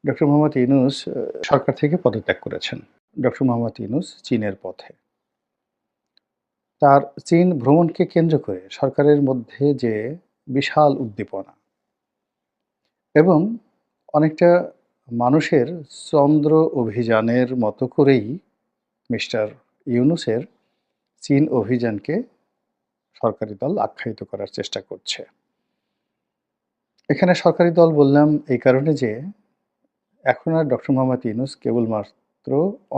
Doctor Mohammad Yunus সরকার থেকে পদত্যাগ করেছেন। ডক্টর মোহাম্মদ ইউনূস চীনের পথে। তার চীন ভ্রমণকে কেন্দ্র করে সরকারের মধ্যে যে বিশাল উদ্দীপনা এবং অনেকটা মানুষের চন্দ্র অভিযানের মতো করেই মিস্টার ইউনূসের চীন অভিযানকে সরকারি দল আখ্যায়িত করার চেষ্টা করছে। এখানে সরকারি দল বললাম এই কারণে যে এখন আর ডক্টর মোহাম্মদ ইউনূস কেবলমাত্র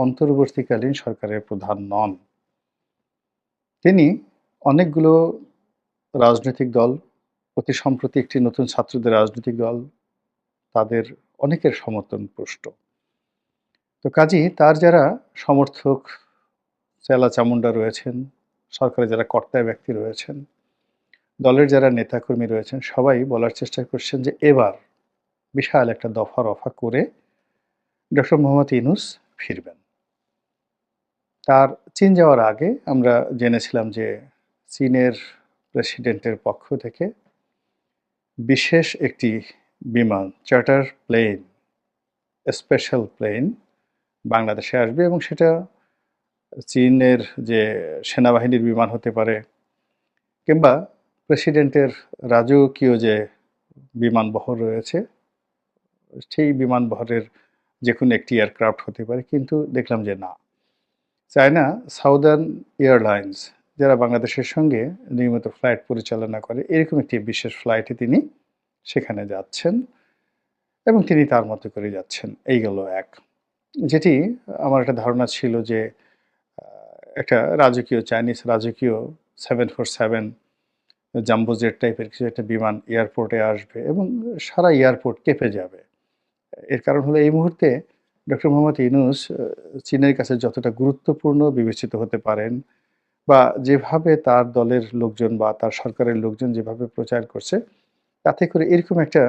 অন্তর্বর্তীকালীন সরকারের প্রধান নন। তিনি অনেকগুলো রাজনৈতিক দল, অতি সম্প্রতি একটি নতুন ছাত্রদের রাজনৈতিক দল, তাদের অনেকের সমর্থনপুষ্ট। তো কাজেই তার যারা সমর্থক, চেলা-চামুন্ডা রয়েছেন, সরকারে যারা কর্তা ব্যক্তি রয়েছেন, দলের যারা নেতাকর্মী রয়েছেন, সবাই বলার চেষ্টা করছেন যে এবার বিশাল একটা দফা-রফা করে ডক্টর মোহাম্মদ ইউনূস ফিরবেন। তার চীন যাওয়ার আগে আমরা জেনেছিলাম যে চীনের প্রেসিডেন্টের পক্ষ থেকে বিশেষ একটি বিমান, চার্টার প্লেন, স্পেশাল প্লেন বাংলাদেশে আসবে এবং সেটা চীনের যে সেনাবাহিনীর বিমান হতে পারে কিংবা প্রেসিডেন্টের রাজকীয় যে বিমানবহর রয়েছে, সেই বিমানবহরের যেকোনো একটি এয়ারক্রাফট হতে পারে। কিন্তু দেখলাম যে না, চায়না সাউদার্ন এয়ারলাইন্স যারা বাংলাদেশের সঙ্গে নিয়মিত ফ্লাইট পরিচালনা করে, এরকম একটি বিশেষ ফ্লাইটে তিনি সেখানে যাচ্ছেন এবং তিনি তার মতো করে যাচ্ছেন। এই গেল এক। যেটি আমার একটা ধারণা ছিল যে আ একটা রাজকীয় চাইনিজ রাজকীয় 747 জাম্বো জেট টাইপের কিছু একটা বিমান এয়ারপোর্টে আসবে এবং সারা এয়ারপোর্ট কেঁপে যাবে। এর কারণ হলো এই মুহূর্তে ডক্টর মোহাম্মদ ইউনূস চীনের কাছে যতটা গুরুত্বপূর্ণ বিবেচিত হতে পারেন বা যেভাবে তার দলের লোকজন বা তার সরকারের লোকজন যেভাবে প্রচার করছে, তাতে করে এরকম একটা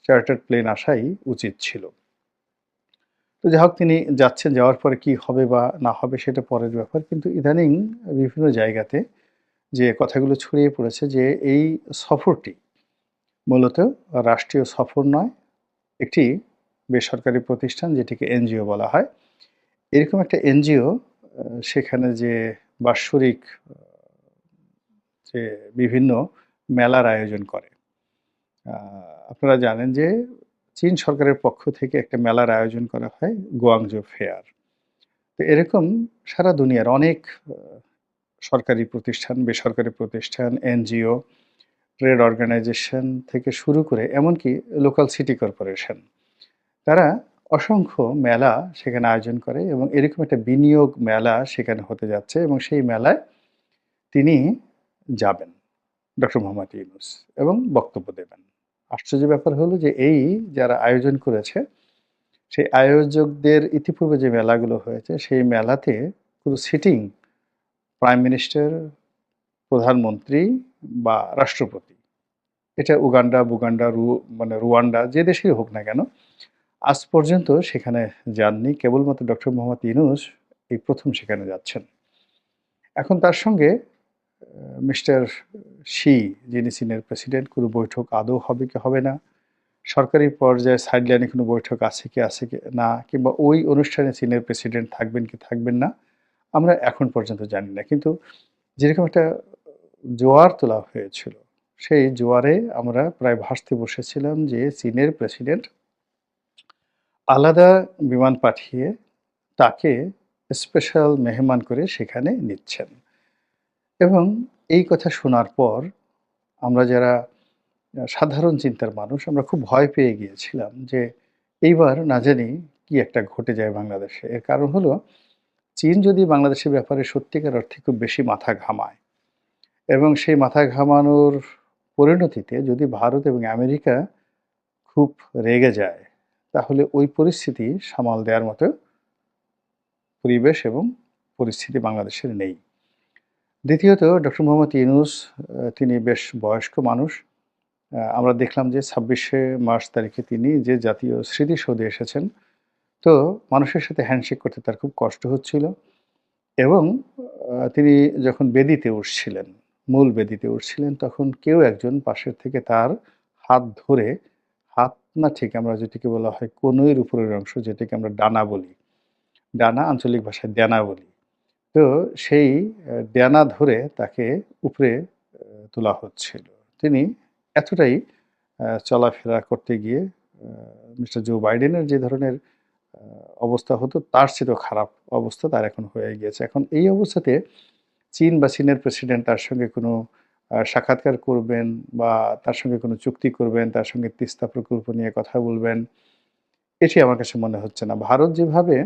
চার্টার্ড প্লেন আসাই উচিত ছিল। তো যাই হোক তিনি যাচ্ছেন, যাওয়ার পরে কি হবে বা না হবে সেটা পরের ব্যাপার। কিন্তু ইদানিং বিভিন্ন জায়গাতে যে কথাগুলো ছড়িয়ে পড়েছে যে এই সফরটি মূলত রাষ্ট্রীয় সফর নয়, একটি বেসরকারি প্রতিষ্ঠান যেটিকে এনজিও বলা হয়। এরকম একটা এনজিও সেখানে যে বাৎসরিক যে বিভিন্ন মেলার আয়োজন করে। আ আপনারা জানেন যে চীন সরকারের পক্ষ থেকে একটা মেলার আয়োজন করা হয় গুয়াংজু ফেয়ার। তো এরকম সারা দুনিয়ার অনেক সরকারি প্রতিষ্ঠান, বেসরকারি প্রতিষ্ঠান, এনজিও, ট্রেড অর্গানাইজেশন থেকে শুরু করে এমনকি লোকাল সিটি কর্পোরেশন, তারা অসংখ্য মেলা সেখানে আয়োজন করে এবং এরকম একটা বিনিয়োগ মেলা সেখানে হতে যাচ্ছে এবং সেই মেলায় তিনি যাবেন, ডক্টর মোহাম্মদ ইউনূস, এবং বক্তব্য দেবেন। আশ্চর্য ব্যাপার হলো যে এই যারা আয়োজন করেছে, সেই আয়োজকদের ইতিপূর্বে যে মেলাগুলো হয়েছে, সেই মেলাতে পুরো সিটিং প্রাইম মিনিস্টার, প্রধানমন্ত্রী বা রাষ্ট্রপতি, এটা উগান্ডা, বুগান্ডা, মানে রুয়ান্ডা যে দেশেই হোক না কেন, আজ পর্যন্ত সেখানে যাননি। কেবলমাত্র ডক্টর মোহাম্মদ ইউনূস এই ১ম সেখানে যাচ্ছেন। এখন তার সঙ্গে মিস্টার শি, যিনি চীনের প্রেসিডেন্ট, কোনো বৈঠক আদৌ হবে কি হবে না, সরকারি পর্যায়ে সাইডলাইনে কোনো বৈঠক আছে কি না, কিংবা ওই অনুষ্ঠানে চীনের প্রেসিডেন্ট থাকবেন কি থাকবেন না, আমরা এখন পর্যন্ত জানি না। কিন্তু যেরকম একটা জোয়ার তোলা হয়েছিল, সেই জোয়ারে আমরা প্রায় ভাসতে বসেছিলাম যে চীনের প্রেসিডেন্ট আলাদা বিমান পাঠিয়ে তাকে স্পেশাল মেহমান করে সেখানে নিচ্ছেন। এবং এই কথা শোনার পর আমরা যারা সাধারণ চিন্তার মানুষ, আমরা খুব ভয় পেয়ে গিয়েছিলাম যে এইবার না জানি কি একটা ঘটে যায় বাংলাদেশে। এর কারণ হলো চীন যদি বাংলাদেশের ব্যাপারে সত্যিকার অর্থে খুব বেশি মাথা ঘামায় এবং সেই মাথা ঘামানোর পরিণতিতে যদি ভারত এবং আমেরিকা খুব রেগে যায়, তাহলে ওই পরিস্থিতি সামাল দেওয়ার মতো পরিবেশ এবং পরিস্থিতি বাংলাদেশের নেই। দ্বিতীয়ত ডক্টর মোহাম্মদ ইউনূস তিনি বেশ বয়স্ক মানুষ। আমরা দেখলাম যে ২৬শে মার্চ তারিখে তিনি যে জাতীয় স্মৃতিসৌধে এসেছেন। তো মানুষের সাথে হ্যান্ডশেক করতে তার খুব কষ্ট হচ্ছিল এবং তিনি যখন বেদিতে উঠছিলেন, মূল বেদিতে উঠছিলেন, তখন কেউ একজন পাশের থেকে তার হাত ধরে হাত না ঠিক আমরা যেটিকে বলা হয় কনুইয়ের উপরের অংশ যেটাকে আমরা ডানা বলি। ডানা আঞ্চলিক ভাষায় ডেনা বলি। তো সেই ডেনা ধরে তাকে উপরে তোলা হচ্ছিল। তিনি এতটাই চলাফেরা করতে গিয়ে আ মিস্টার জো বাইডেনের যে ধরনের আ অবস্থা হতো তার চেয়েও খারাপ অবস্থা তার এখন হয়ে গিয়েছে। এখন এই অবস্থাতে চীন বা চীনের প্রেসিডেন্ট তার সঙ্গে কোনো সাক্ষাৎকার করবেন বা তার সঙ্গে কোনো চুক্তি করবেন, তার সঙ্গে তিস্তা প্রকল্প নিয়ে কথা বলবেন, এটি আমার কাছে মনে হচ্ছে না। ভারত যেভাবে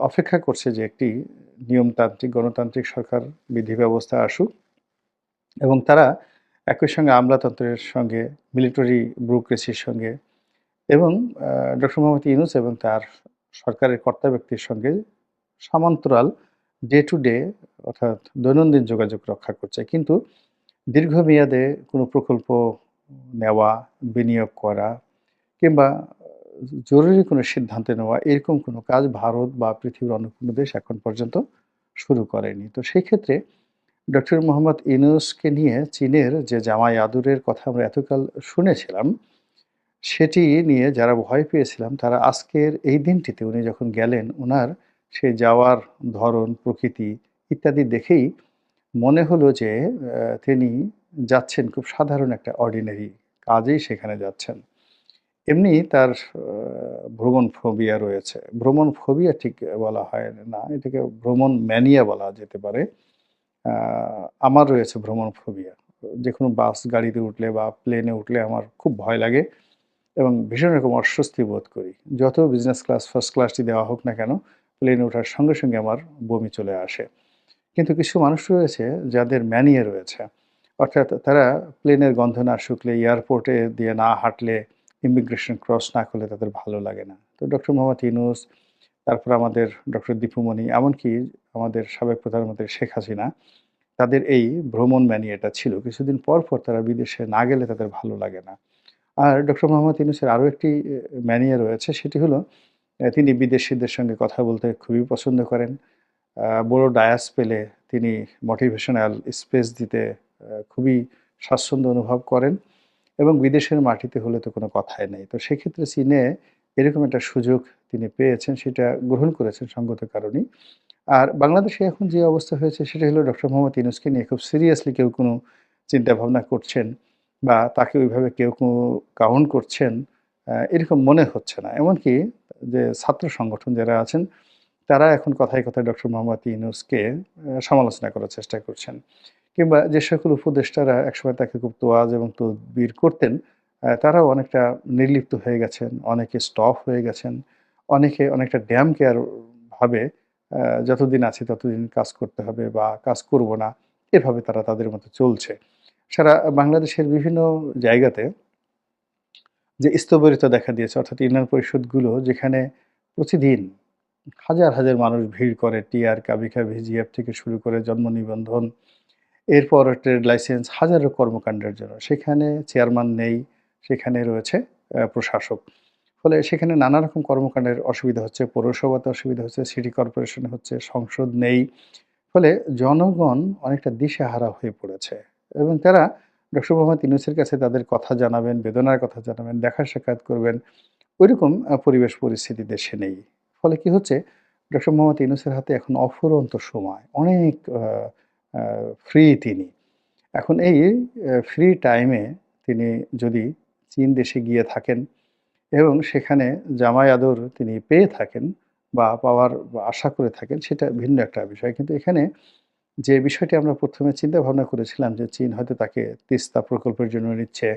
অপেক্ষা করছে যে একটি নিয়মতান্ত্রিক, গণতান্ত্রিক সরকার বিধি ব্যবস্থা আসুক এবং তারা একই সঙ্গে আমলাতন্ত্রের সঙ্গে, মিলিটারি ব্যুরোক্রেসির সঙ্গে এবং আ ডক্টর মোহাম্মদ ইউনূস এবং তার সরকারের কর্তা ব্যক্তির সঙ্গে সমান্তরাল ডে টু ডে অর্থাৎ দৈনন্দিন যোগাযোগ রক্ষা করছে। কিন্তু দীর্ঘমেয়াদে কোনো প্রকল্প নেওয়া, বিনিয়োগ করা কিংবা জরুরি কোনো সিদ্ধান্ত নেওয়া এরকম কোনো কাজ ভারত বা পৃথিবীর অন্য কোনো দেশ এখন পর্যন্ত শুরু করেনি। তো সেই ক্ষেত্রে ডক্টর মোহাম্মদ ইউনূসকে নিয়ে চীনের যে জামাই আদরের কথা আমরা এতকাল শুনেছিলাম, সেটি নিয়ে যারা ভয় পেয়েছিলাম তারা আজকের এই দিনটিতে উনি যখন গেলেন, উনার সেই যাওয়ার ধরন, প্রকৃতি ইত্যাদি দেখেই মনে হলো যে তিনি যাচ্ছেন খুব সাধারণ একটা অর্ডিনারি কাজেই সেখানে যাচ্ছেন। এমনি তার ভ্রমণ ফোবিয়া রয়েছে। ভ্রমণ ফোবিয়া ঠিক বলা হয় না, এটাকে ভ্রমণ ম্যানিয়া বলা যেতে পারে। আ আমার রয়েছে ভ্রমণ ফোবিয়া। যেকোনো বাস গাড়িতে উঠলে বা প্লেনে উঠলে আমার খুব ভয় লাগে এবং ভীষণ রকম অস্বস্তি বোধ করি। যত বিজনেস ক্লাস, ফার্স্ট ক্লাসটি দেওয়া হোক না কেন, প্লেনে ওঠার সঙ্গে, সঙ্গে আমার বমি চলে আসে। কিন্তু কিছু মানুষ রয়েছে যাদের ম্যানিয়া রয়েছে। অর্থাৎ তারা প্লেনের গন্ধ না শুকলে, এয়ারপোর্টে দিয়ে না হাঁটলে, ইমিগ্রেশন ক্রস না করলে তাদের ভালো লাগে না। তো ডক্টর মোহাম্মদ ইউনূস, তারপর আমাদের ডক্টর দীপুমণি, এমনকি আমাদের সাবেক প্রধানমন্ত্রী শেখ হাসিনা, তাদের এই ভ্রমণ ম্যানিয়াটা ছিল। কিছুদিন পর, পর তারা বিদেশে না গেলে তাদের ভালো লাগে না। আর ডক্টর মোহাম্মদ ইউনূসের আরো একটি ম্যানিয়া রয়েছে, সেটি হলো তিনি বিদেশীদের সঙ্গে কথা বলতে খুবই পছন্দ করেন। বড় ডায়াস পেলে তিনি মোটিভেশনাল স্পিচ দিতে খুবই স্বাচ্ছন্দ্য অনুভব করেন এবং বিদেশের মাটিতে হলে তো কোনো কথাই নেই। তো সেক্ষেত্রে চীনে এরকম একটা সুযোগ তিনি পেয়েছেন, সেটা গ্রহণ করেছেন সঙ্গত কারণেই। আর বাংলাদেশে এখন যে অবস্থা হয়েছে সেটা হলো ডক্টর মোহাম্মদ ইউনূসকে নিয়ে খুব সিরিয়াসলি কেউ কোনো চিন্তাভাবনা করছেন বা তাকে ওইভাবে কেউ কাউন্ট করছেন এরকম মনে হচ্ছে না। এমনকি যে ছাত্র সংগঠন যারা আছেন তারা এখন কথায়, কথায় ডক্টর মোহাম্মদ ইউনূসকে সমালোচনা করার চেষ্টা করছেন। কিংবা যে সকল উপদেষ্টারা একসময় তাকে খুব তোয়াজ এবং তদবির করতেন, তারাও অনেকটা নির্লিপ্ত হয়ে গেছেন, অনেকে স্টপ হয়ে গেছেন, অনেকে অনেকটা ড্যাম কেয়ার ভাবে আ যতদিন আছি ততদিন কাজ করতে হবে বা কাজ করব না, এভাবে তারা তাদের মতো চলছে। সারা বাংলাদেশের বিভিন্ন জায়গাতে যে স্থবিরতা দেখা দিয়েছে অর্থাৎ ইউনিয়ন পরিষদগুলো যেখানে প্রতিদিন হাজার, হাজার মানুষ ভিড় করে টিআর, কাবিখা, ভিজিএফ থেকে শুরু করে জন্ম নিবন্ধন, এরপর ট্রেড লাইসেন্স হাজারো কর্মকাণ্ডের জন্য। সেখানে চেয়ারম্যান নেই, সেখানে রয়েছে প্রশাসক। ফলে সেখানে নানা রকম কর্মকাণ্ডের অসুবিধা হচ্ছে, পৌরসভাতে অসুবিধা হচ্ছে, সিটি কর্পোরেশনে হচ্ছে, সংসদ নেই। ফলে জনগণ অনেকটা দিশেহারা হয়ে পড়েছে এবং তারা ডক্টর মোহাম্মদ ইউনূসের কাছে তাদের কথা জানাবেন, বেদনার কথা জানাবেন, দেখা সাক্ষাৎ করবেন। ঐরকম পরিবেশ পরিস্থিতি দেশে নেই। ফলে কি হচ্ছে, ডক্টর মোহাম্মদ ইউনূসের হাতে এখন অফুরন্ত সময়। অনেক আ ফ্রি তিনি। এখন এই ফ্রি টাইমে তিনি যদি চীন দেশে গিয়ে থাকেন এবং সেখানে জামাই আদর তিনি পেয়ে থাকেন বা পাওয়ার বা আশা করে থাকেন, সেটা ভিন্ন একটা বিষয়। কিন্তু এখানে যে বিষয়টি আমরা ১ম এ চিন্তা ভাবনা করেছিলাম যে চীন হয়তো তাকে তিস্তা প্রকল্পের জন্য নিচ্ছে।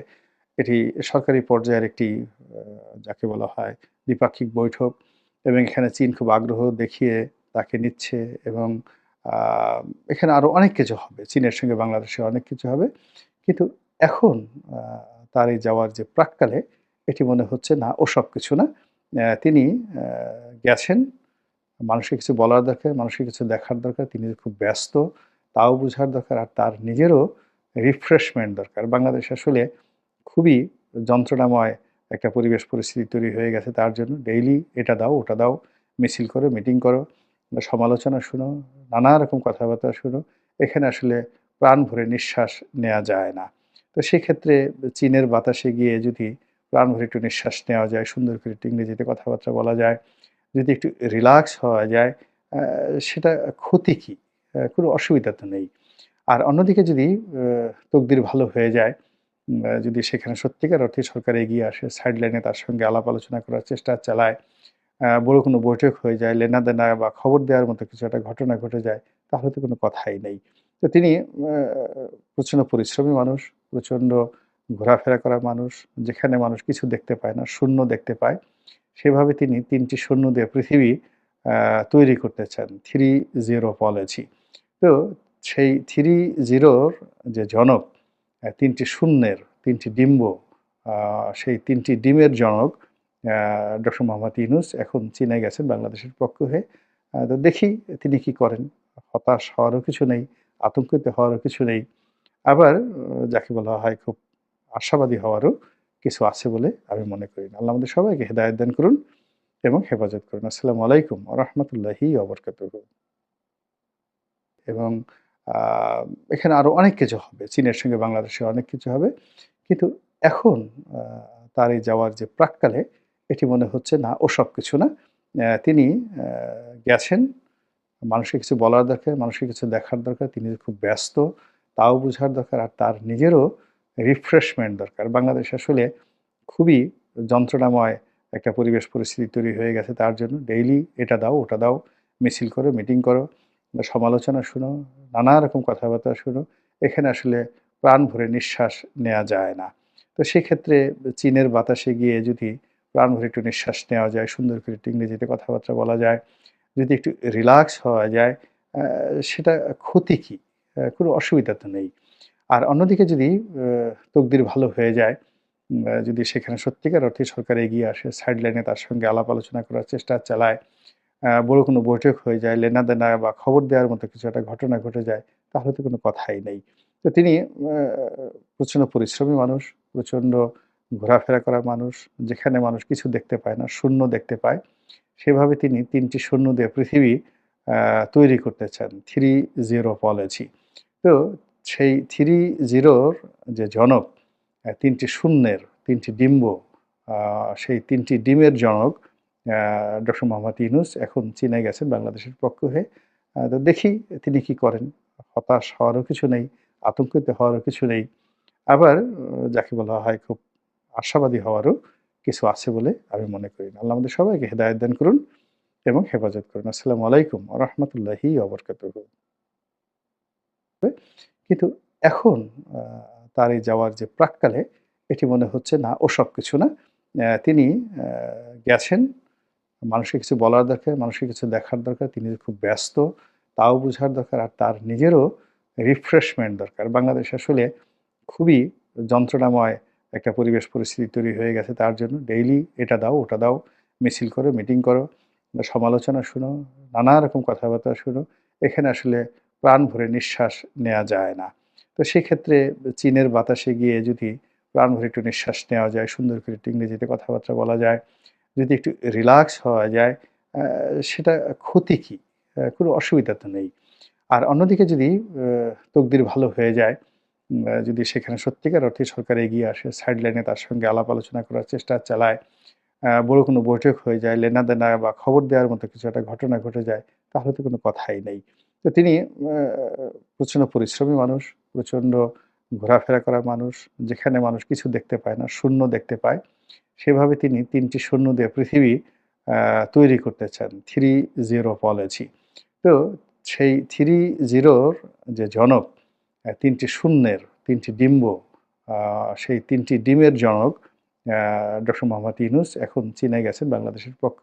এটি সরকারি পর্যায়ের একটি আ যাকে বলা হয় দ্বিপাক্ষিক বৈঠক এবং এখানে চীন খুব আগ্রহ দেখিয়ে তাকে নিচ্ছে এবং আ এখানে আরো অনেক কিছু হবে। চীনের সঙ্গে বাংলাদেশের অনেক কিছু হবে। কিন্তু এখন আ তার এই যাওয়ার যে প্রাক্কালে এটি মনে হচ্ছে না ওসব কিছু না। তিনি আ গেছেন মানুষকে কিছু বলার দরকার, মানুষকে কিছু দেখার দরকার। তিনি যে খুব ব্যস্ত তাও বুঝার দরকার। আর তার নিজেরও রিফ্রেশমেন্ট দরকার। বাংলাদেশ আসলে খুবই যন্ত্রণাময় একটা পরিবেশ পরিস্থিতি তৈরি হয়ে গেছে তার জন্য। ডেইলি এটা দাও, ওটা দাও, মিছিল করো, মিটিং করো, বা সমালোচনা শুনো, নানা রকম কথাবার্তা শুনো। এখানে আসলে প্রাণ ভরে নিঃশ্বাস নেয়া যায় না। তো সেক্ষেত্রে চীনের বাতাসে গিয়ে যদি প্রাণ ভরে একটু নিঃশ্বাস নেওয়া যায়, সুন্দর করে একটু ইংরেজিতে কথাবার্তা বলা যায়, যদি একটু রিল্যাক্স হওয়া যায়, আ সেটা ক্ষতি কি? কোনো অসুবিধা তো নেই। আর অন্যদিকে যদি তকদির ভালো হয়ে যায়, যদি সেখানে সত্যিকার অর্থে সরকার এগিয়ে আসে, সাইড লাইনে তার সঙ্গে আলাপ আলোচনা করার চেষ্টা চালায়, বড় কোনো বৈঠক হয়ে যায়, লেনাদেনা বা খবর দেওয়ার মতো কিছু একটা ঘটনা ঘটে যায়, তাহলে তো কোনো কথাই নেই। তো তিনি প্রচণ্ড পরিশ্রমী মানুষ, প্রচণ্ড ঘোরাফেরা করা মানুষ, যেখানে মানুষ কিছু দেখতে পায় না, শূন্য দেখতে পায়। সেভাবে তিনি ৩ টি শূন্য দিয়ে পৃথিবী আ তৈরি করতে চান। ৩-0 পলিসি। তো সেই ৩-0 র যে জনক, ৩ টি শূন্যের ৩ টি ডিম্ব, আ সেই ৩ টি ডিমের জনক আ ডক্টর মোহাম্মদ ইউনূস এখন চীনে গেছেন বাংলাদেশের পক্ষ হয়ে। তো দেখি তিনি কি করেন। হতাশ হওয়ারও কিছু নেই, আতঙ্কিত হওয়ারও কিছু নেই। আবার যাকে বলা হয় খুব আশাবাদী হওয়ারও কিছু আছে বলে আমি মনে করি না। আল্লাহ আমাদের সবাইকে হেদায়েত দান করুন এবং হেফাজত করুন। আসসালামু আলাইকুম ওয়া রাহমাতুল্লাহি ওয়া বারাকাতুহু। এবং আ এখানে আরো অনেক কিছু হবে। চীনের সঙ্গে বাংলাদেশের অনেক কিছু হবে। কিন্তু এখন আ তার এই যাওয়ার যে প্রাক্কালে এটি মনে হচ্ছে না ওসব কিছু না। তিনি আ গেছেন, মানুষকে কিছু বলার দরকার, মানুষকে কিছু দেখার দরকার। তিনি যে খুব ব্যস্ত তাও বুঝার দরকার। আর তার নিজেরও রিফ্রেশমেন্ট দরকার। বাংলাদেশ আসলে খুবই যন্ত্রণাময় একটা পরিবেশ পরিস্থিতি তৈরি হয়ে গেছে তার জন্য। ডেইলি এটা দাও, ওটা দাও, মিছিল করো, মিটিং করো, বা সমালোচনা শুনো, নানা রকম কথাবার্তা শুনো। এখানে আসলে প্রাণ ভরে নিঃশ্বাস নেয়া যায় না। তো সেক্ষেত্রে চীনের বাতাসে গিয়ে যদি প্রাণ ভরে একটু নিঃশ্বাস নেওয়া যায়, সুন্দর করে একটু ইংরেজিতে কথাবার্তা বলা যায়, যদি একটু রিল্যাক্স হওয়া যায়, আ সেটা ক্ষতি কি? কোনো অসুবিধা তো নেই। আর অন্যদিকে যদি তকদির ভালো হয়ে যায়, যদি সেখানে সত্যিকার অর্থে সরকার এগিয়ে আসে, সাইড লাইনে তার সঙ্গে আলাপ আলোচনা করার চেষ্টা চালায়, বড় কোনো বৈঠক হয়ে যায়, লেনাদেনা বা খবর দেওয়ার মতো কিছু একটা ঘটনা ঘটে যায়, তাহলে তো কোনো কথাই নেই। তো তিনি আ প্রচণ্ড পরিশ্রমী মানুষ, প্রচণ্ড ঘোরাফেরা করা মানুষ, যেখানে মানুষ কিছু দেখতে পায় না, শূন্য দেখতে পায়। সেভাবে তিনি ৩ টি শূন্য দিয়ে পৃথিবী আ তৈরি করতে চান। ৩-0 পলিসি। তো সেই ৩-0 র যে জনক, ৩ টি শূন্যের ৩ টি ডিম্ব, আ সেই ৩ টি ডিমের জনক আ ডক্টর মোহাম্মদ ইউনূস এখন চীনে গেছেন বাংলাদেশের পক্ষ হয়ে। তো দেখি তিনি কি করেন। হতাশ হওয়ারও কিছু নেই, আতঙ্কিত হওয়ারও কিছু নেই। আবার যাকে বলা হয় খুব আশাবাদী হওয়ারও কিছু আছে বলে আমি মনে করি না। আল্লাহ আমাদের সবাইকে হেদায়েত দান করুন এবং হেফাজত করুন। আসসালামু আলাইকুম ওয়া রাহমাতুল্লাহি ওয়া বারাকাতুহু। কিন্তু এখন আ তার এই যাওয়ার যে প্রাক্কালে এটি মনে হচ্ছে না ওসব কিছু না। তিনি আ গেছেন, মানুষকে কিছু বলার দরকার, মানুষকে কিছু দেখার দরকার। তিনি যে খুব ব্যস্ত তাও বুঝার দরকার। আর তার নিজেরও রিফ্রেশমেন্ট দরকার। বাংলাদেশ আসলে খুবই যন্ত্রণাময় একটা পরিবেশ পরিস্থিতি তৈরি হয়ে গেছে তার জন্য। ডেইলি এটা দাও, ওটা দাও, মিছিল করো, মিটিং করো, বা সমালোচনা শুনো, নানা রকম কথাবার্তা শুনো। এখানে আসলে প্রাণ ভরে নিঃশ্বাস নেয়া যায় না। তো সেক্ষেত্রে চীনের বাতাসে গিয়ে যদি প্রাণ ভরে একটু নিঃশ্বাস নেওয়া যায়, সুন্দর করে একটু ইংরেজিতে কথাবার্তা বলা যায়, যদি একটু রিল্যাক্স হওয়া যায়, আ সেটা ক্ষতি কি? কোনো অসুবিধা তো নেই। আর অন্যদিকে যদি তকদির ভালো হয়ে যায়, যদি সেখানে সত্যিকার অর্থে সরকার এগিয়ে আসে, সাইড লাইনে তার সঙ্গে আলাপ আলোচনা করার চেষ্টা চালায়, বড় কোনো বৈঠক হয়ে যায়, লেনাদেনা বা খবর দেওয়ার মতো কিছু একটা ঘটনা ঘটে যায়, তাহলে তো কোনো কথাই নেই। তো তিনি আ প্রচণ্ড পরিশ্রমী মানুষ, প্রচণ্ড ঘোরাফেরা করা মানুষ, যেখানে মানুষ কিছু দেখতে পায় না, শূন্য দেখতে পায়। সেভাবে তিনি ৩ টি শূন্য দিয়ে পৃথিবী আ তৈরি করতে চান। ৩-0 পলিসি। তো সেই ৩-0 র যে জনক, ৩ টি শূন্যের ৩ টি ডিম্ব, আ সেই ৩ টি ডিমের জনক আ ডক্টর মোহাম্মদ ইউনূস এখন চীনে গেছেন বাংলাদেশের পক্ষ